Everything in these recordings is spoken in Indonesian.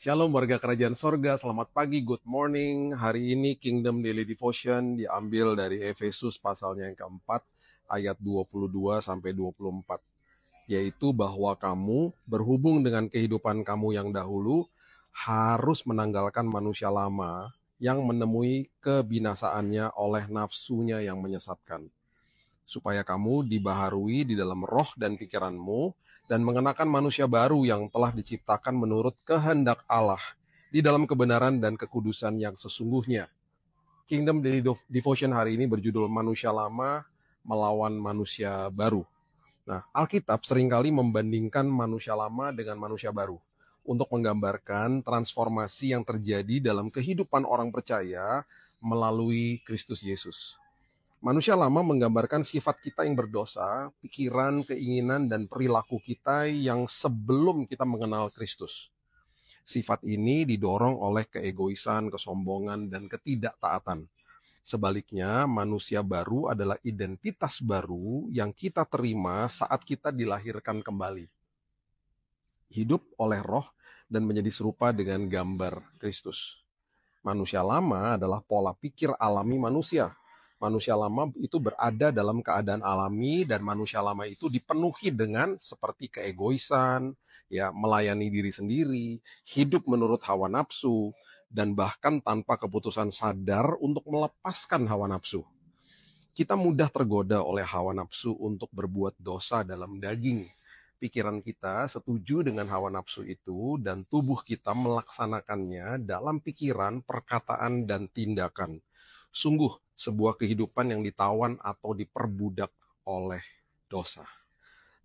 Shalom warga kerajaan sorga, selamat pagi, good morning. Hari ini Kingdom Daily Devotion diambil dari Efesus pasalnya yang keempat, ayat 22 sampai 24. Yaitu bahwa kamu berhubung dengan kehidupan kamu yang dahulu, harus menanggalkan manusia lama yang menemui kebinasaannya oleh nafsunya yang menyesatkan. Supaya kamu dibaharui di dalam roh dan pikiranmu, dan mengenakan manusia baru yang telah diciptakan menurut kehendak Allah, di dalam kebenaran dan kekudusan yang sesungguhnya. Kingdom Daily Devotion hari ini berjudul Manusia Lama Melawan Manusia Baru. Nah, Alkitab seringkali membandingkan manusia lama dengan manusia baru untuk menggambarkan transformasi yang terjadi dalam kehidupan orang percaya melalui Kristus Yesus. Manusia lama menggambarkan sifat kita yang berdosa, pikiran, keinginan, dan perilaku kita yang sebelum kita mengenal Kristus. Sifat ini didorong oleh keegoisan, kesombongan, dan ketidaktaatan. Sebaliknya, manusia baru adalah identitas baru yang kita terima saat kita dilahirkan kembali. Hidup oleh roh dan menjadi serupa dengan gambar Kristus. Manusia lama adalah pola pikir alami manusia. Manusia lama itu berada dalam keadaan alami dan manusia lama itu dipenuhi dengan seperti keegoisan, ya, melayani diri sendiri, hidup menurut hawa nafsu, dan bahkan tanpa keputusan sadar untuk melepaskan hawa nafsu. Kita mudah tergoda oleh hawa nafsu untuk berbuat dosa dalam daging. Pikiran kita setuju dengan hawa nafsu itu dan tubuh kita melaksanakannya dalam pikiran, perkataan, dan tindakan. Sungguh sebuah kehidupan yang ditawan atau diperbudak oleh dosa.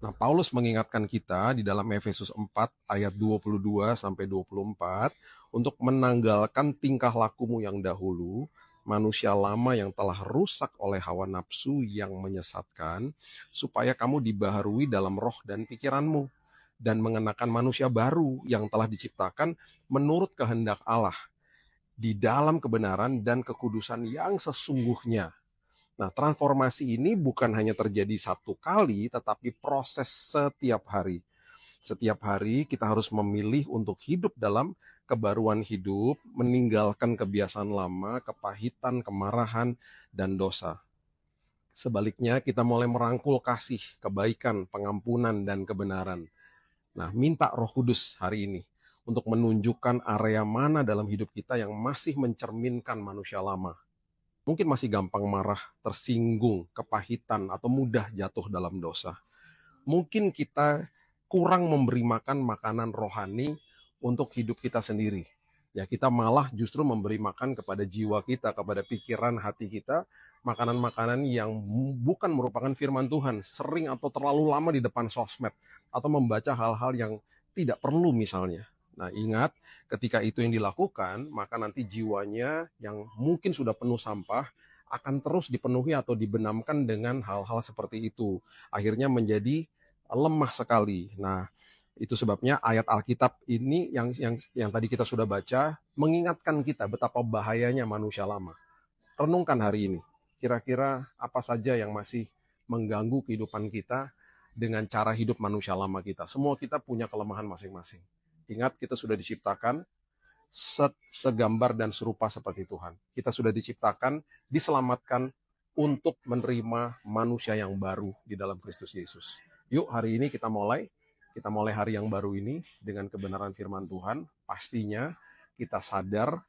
Nah, Paulus mengingatkan kita di dalam Efesus 4 ayat 22 sampai 24 untuk menanggalkan tingkah lakumu yang dahulu, manusia lama yang telah rusak oleh hawa nafsu yang menyesatkan, supaya kamu dibaharui dalam roh dan pikiranmu, dan mengenakan manusia baru yang telah diciptakan menurut kehendak Allah, di dalam kebenaran dan kekudusan yang sesungguhnya. Nah, transformasi ini bukan hanya terjadi satu kali, tetapi proses setiap hari. Setiap hari kita harus memilih untuk hidup dalam kebaruan hidup, meninggalkan kebiasaan lama, kepahitan, kemarahan, dan dosa. Sebaliknya, kita mulai merangkul kasih, kebaikan, pengampunan, dan kebenaran. Nah, minta Roh Kudus hari ini untuk menunjukkan area mana dalam hidup kita yang masih mencerminkan manusia lama. Mungkin masih gampang marah, tersinggung, kepahitan, atau mudah jatuh dalam dosa. Mungkin kita kurang memberi makan makanan rohani untuk hidup kita sendiri. Ya, kita malah justru memberi makan kepada jiwa kita, kepada pikiran hati kita, makanan-makanan yang bukan merupakan firman Tuhan, sering atau terlalu lama di depan sosmed, atau membaca hal-hal yang tidak perlu misalnya. Nah, ingat, ketika itu yang dilakukan, maka nanti jiwanya yang mungkin sudah penuh sampah akan terus dipenuhi atau dibenamkan dengan hal-hal seperti itu. Akhirnya menjadi lemah sekali. Nah, itu sebabnya ayat Alkitab ini yang tadi kita sudah baca mengingatkan kita betapa bahayanya manusia lama. Renungkan hari ini. Kira-kira apa saja yang masih mengganggu kehidupan kita dengan cara hidup manusia lama kita. Semua kita punya kelemahan masing-masing. Ingat, kita sudah diciptakan segambar dan serupa seperti Tuhan. Kita sudah diciptakan, diselamatkan untuk menerima manusia yang baru di dalam Kristus Yesus. Yuk, hari ini kita mulai hari yang baru ini dengan kebenaran firman Tuhan. Pastinya kita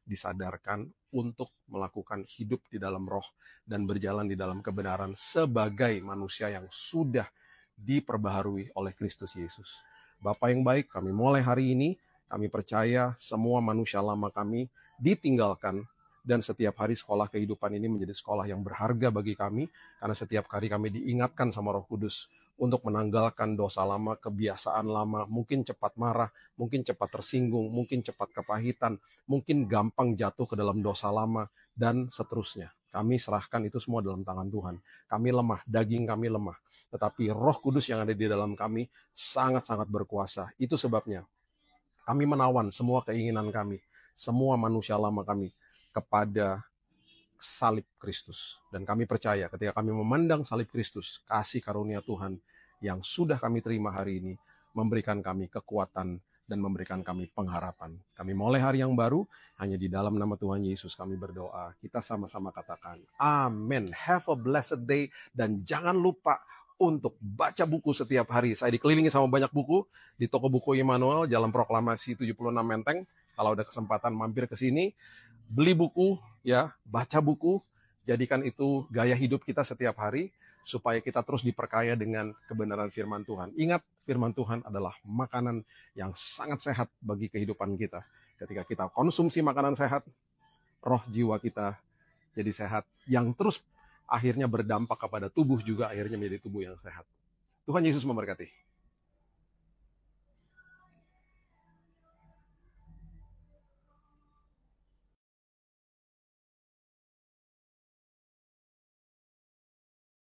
disadarkan untuk melakukan hidup di dalam roh dan berjalan di dalam kebenaran sebagai manusia yang sudah diperbaharui oleh Kristus Yesus. Bapa yang baik, kami mulai hari ini, kami percaya semua manusia lama kami ditinggalkan, dan setiap hari sekolah kehidupan ini menjadi sekolah yang berharga bagi kami, karena setiap hari kami diingatkan sama Roh Kudus untuk menanggalkan dosa lama, kebiasaan lama, mungkin cepat marah, mungkin cepat tersinggung, mungkin cepat kepahitan, mungkin gampang jatuh ke dalam dosa lama, dan seterusnya. Kami serahkan itu semua dalam tangan Tuhan. Kami lemah, daging kami lemah. Tetapi Roh Kudus yang ada di dalam kami sangat-sangat berkuasa. Itu sebabnya kami menawan semua keinginan kami, semua manusia lama kami kepada salib Kristus. Dan kami percaya ketika kami memandang salib Kristus, kasih karunia Tuhan yang sudah kami terima hari ini, memberikan kami kekuatan dan memberikan kami pengharapan. Kami mulai hari yang baru, hanya di dalam nama Tuhan Yesus kami berdoa. Kita sama-sama katakan, amin. Have a blessed day, dan jangan lupa untuk baca buku setiap hari. Saya dikelilingi sama banyak buku di toko buku Immanuel, Jalan Proklamasi 76 Menteng. Kalau ada kesempatan mampir ke sini, beli buku, ya, baca buku, jadikan itu gaya hidup kita setiap hari, supaya kita terus diperkaya dengan kebenaran firman Tuhan. Ingat, firman Tuhan adalah makanan yang sangat sehat bagi kehidupan kita. Ketika kita konsumsi makanan sehat, roh jiwa kita jadi sehat, yang terus akhirnya berdampak kepada tubuh juga akhirnya menjadi tubuh yang sehat. Tuhan Yesus memberkati.